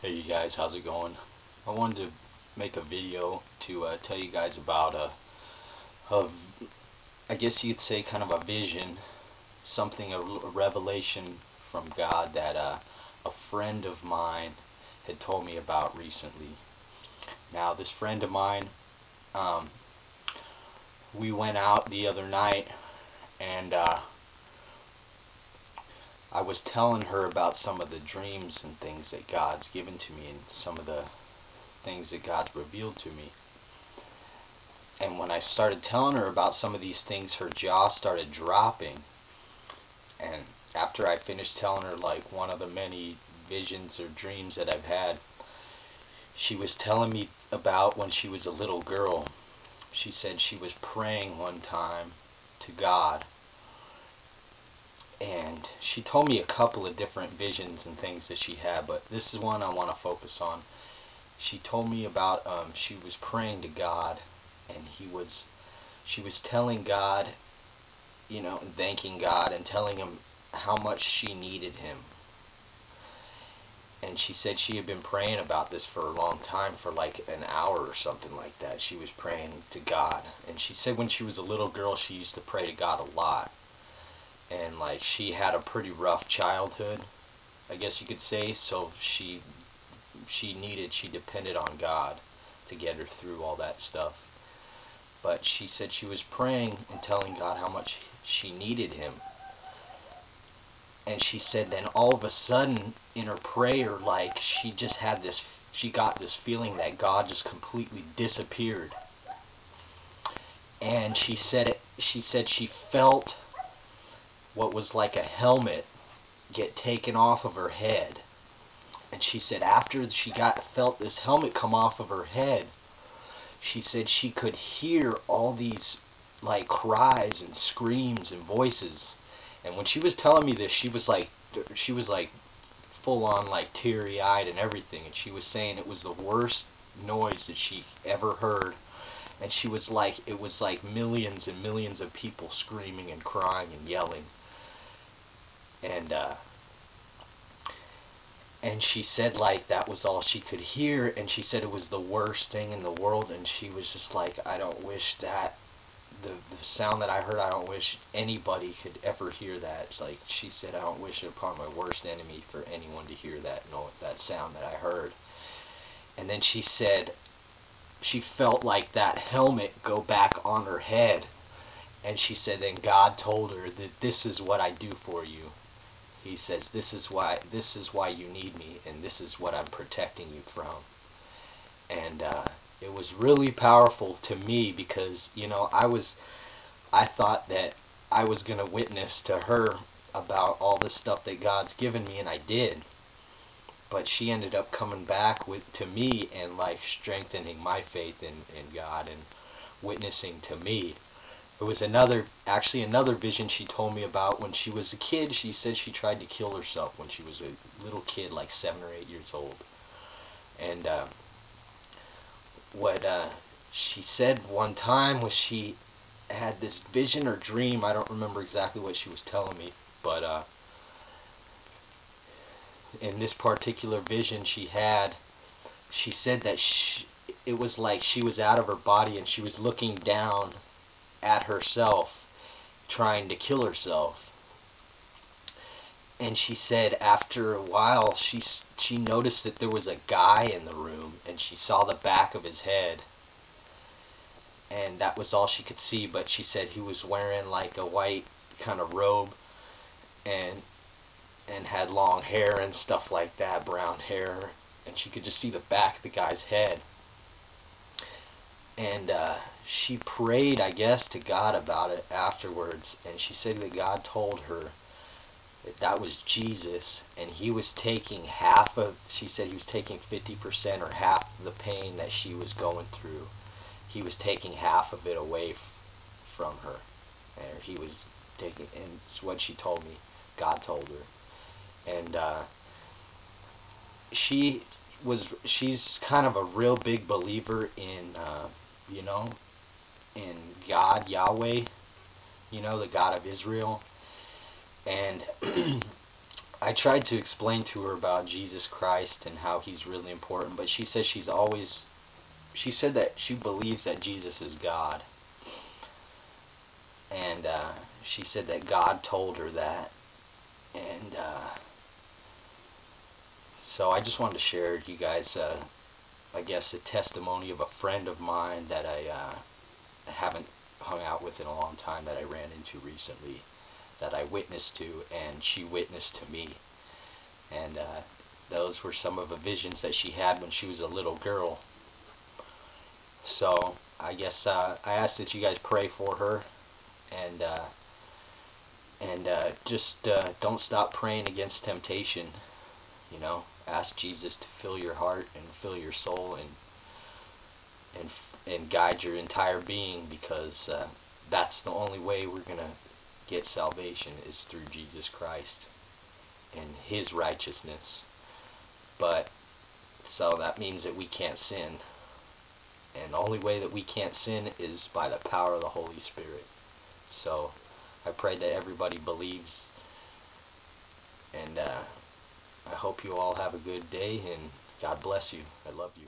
Hey you guys, how's it going? I wanted to make a video to tell you guys about a, I guess you'd say kind of a vision, a revelation from God that a friend of mine had told me about recently. Now this friend of mine, um, we went out the other night and I was telling her about some of the dreams and things that God's given to me and some of the things that God's revealed to me. And when I started telling her about some of these things, her jaw started dropping. And after I finished telling her like one of the many visions or dreams that I've had, she was telling me about when she was a little girl. She said she was praying one time to God, and she told me a couple of different visions and things that she had, but this is one I want to focus on. She told me about she was praying to God, and she was telling God, and thanking God and telling him how much she needed him. And she said she had been praying about this for a long time, for like an hour or something like that. She was praying to God, and she said when she was a little girl she used to pray to God a lot, and like she had a pretty rough childhood, I guess you could say, so she depended on God to get her through all that stuff. But she said she was praying and telling God how much she needed him. And she said then all of a sudden in her prayer, like she got this feeling that God just completely disappeared. And she said she felt what was like a helmet get taken off of her head. And she said after she felt this helmet come off of her head, she said she could hear all these like cries and screams and voices. And when she was telling me this, she was like full on like teary-eyed and everything, and she was saying it was the worst noise that she ever heard. And she was like, it was like millions and millions of people screaming and crying and yelling. And she said like that was all she could hear, and she said it was the worst thing in the world. And she was just like, I don't wish that the sound that I heard, I don't wish anybody could ever hear that. Like she said, I don't wish it upon my worst enemy for anyone to hear that sound that I heard. And then she said she felt like that helmet go back on her head, and she said then God told her that this is what I do for you. He says this is why you need me, and this is what I'm protecting you from. And it was really powerful to me because I thought that I was going to witness to her about all the stuff that God's given me, and I did. But she ended up coming back to me and like strengthening my faith in God and witnessing to me. There was another vision she told me about when she was a kid. She said she tried to kill herself when she was a little kid, like 7 or 8 years old. And what she said one time was she had this vision or dream. I don't remember exactly what she was telling me, but in this particular vision she said that it was like she was out of her body and she was looking down at herself trying to kill herself. And she said after a while she noticed that there was a guy in the room, and she saw the back of his head, and that was all she could see. But she said he was wearing like a white kind of robe and had long hair and stuff like that, brown hair, and she could just see the back of the guy's head. And she prayed, I guess, to God about it afterwards, and she said that God told her that was Jesus, and he was taking she said he was taking 50% or half of the pain that she was going through. He was taking half of it away from her, and he was taking, and it's what she told me, God told her. And she's kind of a real big believer in in God, Yahweh, the God of Israel. And I tried to explain to her about Jesus Christ and how he's really important, but she says she said that she believes that Jesus is God. And she said that God told her that. And so I just wanted to share with you guys, I guess, a testimony of a friend of mine that I haven't hung out with in a long time, that I ran into recently, that I witnessed to, and she witnessed to me. And those were some of the visions that she had when she was a little girl. So I guess I ask that you guys pray for her, and just don't stop praying against temptation. You know, ask Jesus to fill your heart and fill your soul and guide your entire being, because that's the only way we're gonna get salvation, is through Jesus Christ and his righteousness. But so that means that we can't sin, and the only way that we can't sin is by the power of the Holy Spirit. So I pray that everybody believes, and I hope you all have a good day, and God bless you. I love you.